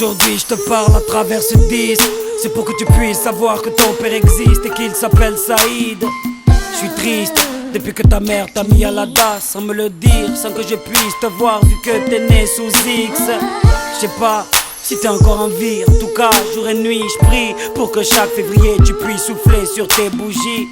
Aujourd'hui je te parle à travers ce disque. C'est pour que tu puisses savoir que ton père existe et qu'il s'appelle Saïd. Je suis triste depuis que ta mère t'a mis à la DAS, sans me le dire, sans que je puisse te voir vu que t'es né sous X. Je sais pas si t'es encore en vie, en tout cas jour et nuit je prie pour que chaque février tu puisses souffler sur tes bougies.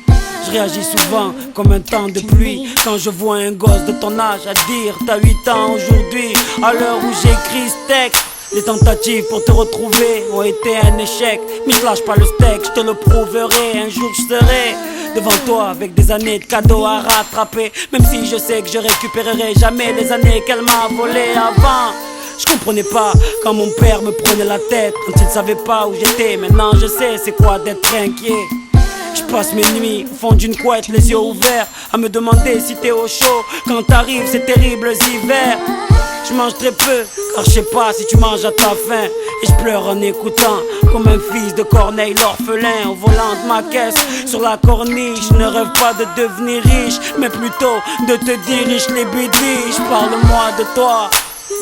Je réagis souvent comme un temps de pluie quand je vois un gosse de ton âge à dire t'as 8 ans aujourd'hui. À l'heure où j'écris ce texte, les tentatives pour te retrouver ont été un échec. Mais je lâche pas le steak, je te le prouverai. Un jour je serai devant toi avec des années de cadeaux à rattraper. Même si je sais que je récupérerai jamais les années qu'elle m'a volées avant. Je comprenais pas quand mon père me prenait la tête, quand il savait pas où j'étais. Maintenant je sais c'est quoi d'être inquiet. Je passe mes nuits au fond d'une couette, les yeux ouverts, à me demander si t'es au chaud quand t'arrives ces terribles hivers. Je mange très peu, car je sais pas si tu manges à ta faim. Et je pleure en écoutant, comme un fils de Corneille l'orphelin. Au volant de ma caisse, sur la corniche. Je ne rêve pas de devenir riche, mais plutôt de te dirige les bidiches. Parle-moi de toi,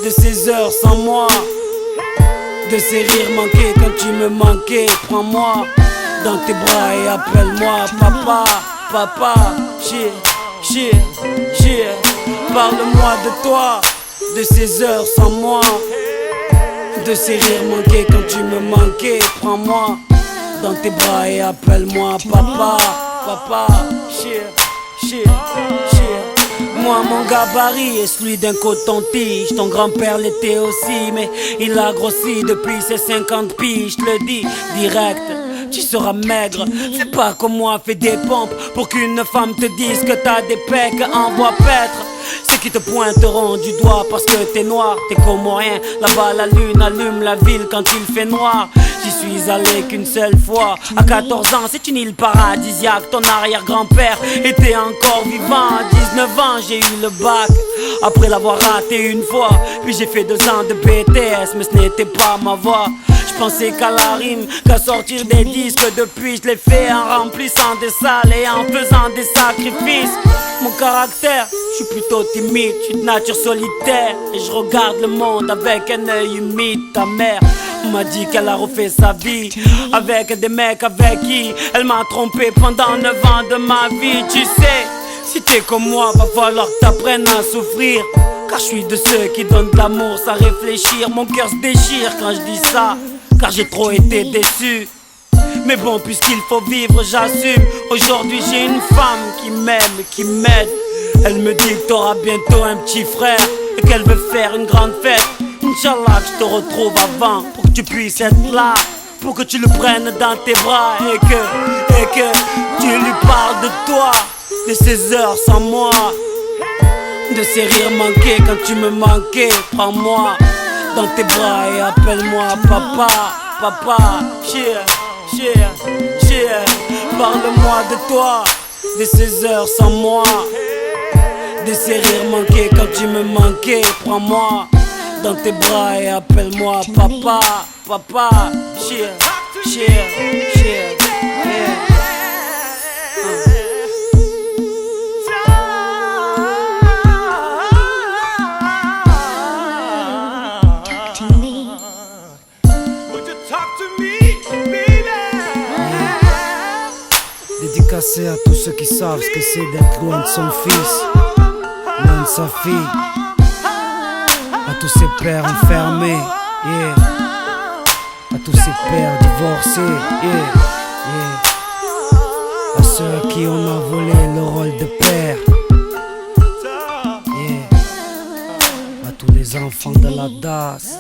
de ces heures sans moi, de ces rires manqués quand tu me manquais. Prends-moi dans tes bras et appelle-moi papa, papa, chier, chier, chier. Parle-moi de toi, de ces heures sans moi, de ces rires manqués quand tu me manquais. Prends-moi dans tes bras et appelle-moi papa, papa, chier, chier, chier. Moi mon gabarit est celui d'un coton-tige. Ton grand-père l'était aussi, mais il a grossi depuis ses 50 piges. Je le dis direct, tu seras maigre. Fais pas comme moi, fais des pompes pour qu'une femme te dise que t'as des pecs. Envoie paître ceux qui te pointeront du doigt parce que t'es noir, t'es comme rien. Là-bas la lune allume la ville quand il fait noir. J'y suis allé qu'une seule fois, à 14 ans, c'est une île paradisiaque. Ton arrière-grand-père était encore vivant. À 19 ans, j'ai eu le bac, après l'avoir raté une fois. Puis j'ai fait 2 ans de BTS, mais ce n'était pas ma voie. Je pensais qu'à la rime, qu'à sortir des disques. Depuis je l'ai fait en remplissant des salles et en faisant des sacrifices. Mon caractère, je suis plutôt timide, je suis de nature solitaire. Et je regarde le monde avec un œil humide. Ta mère m'a dit qu'elle a refait sa vie avec des mecs avec qui elle m'a trompé pendant 9 ans de ma vie. Tu sais, si t'es comme moi, va falloir que t'apprennes à souffrir. Car je suis de ceux qui donnent de l'amour sans réfléchir. Mon cœur se déchire quand je dis ça, car j'ai trop été déçu. Mais bon, puisqu'il faut vivre, j'assume. Aujourd'hui j'ai une femme qui m'aime, qui m'aide. Elle me dit que t'auras bientôt un petit frère et qu'elle veut faire une grande fête. Inch'Allah que je te retrouve avant, pour que tu puisses être là, pour que tu le prennes dans tes bras et que tu lui parles de toi, de ces heures sans moi, de ces rires manqués quand tu me manquais. Prends-moi dans tes bras et appelle-moi papa, papa, cheer, cheer, cheer. Parle-moi de toi, de ces heures sans moi, de ces rires manqués quand tu me manquais. Prends-moi dans tes bras et appelle-moi papa, papa, cheer, cheer, cheer, yeah. Dédicacé à tous ceux qui savent ce que c'est d'être loin de son fils, loin de sa fille. À tous ces pères enfermés, yeah. À tous ces pères divorcés, yeah, yeah. À ceux à qui on a volé le rôle de père, yeah. À tous les enfants de la DAS.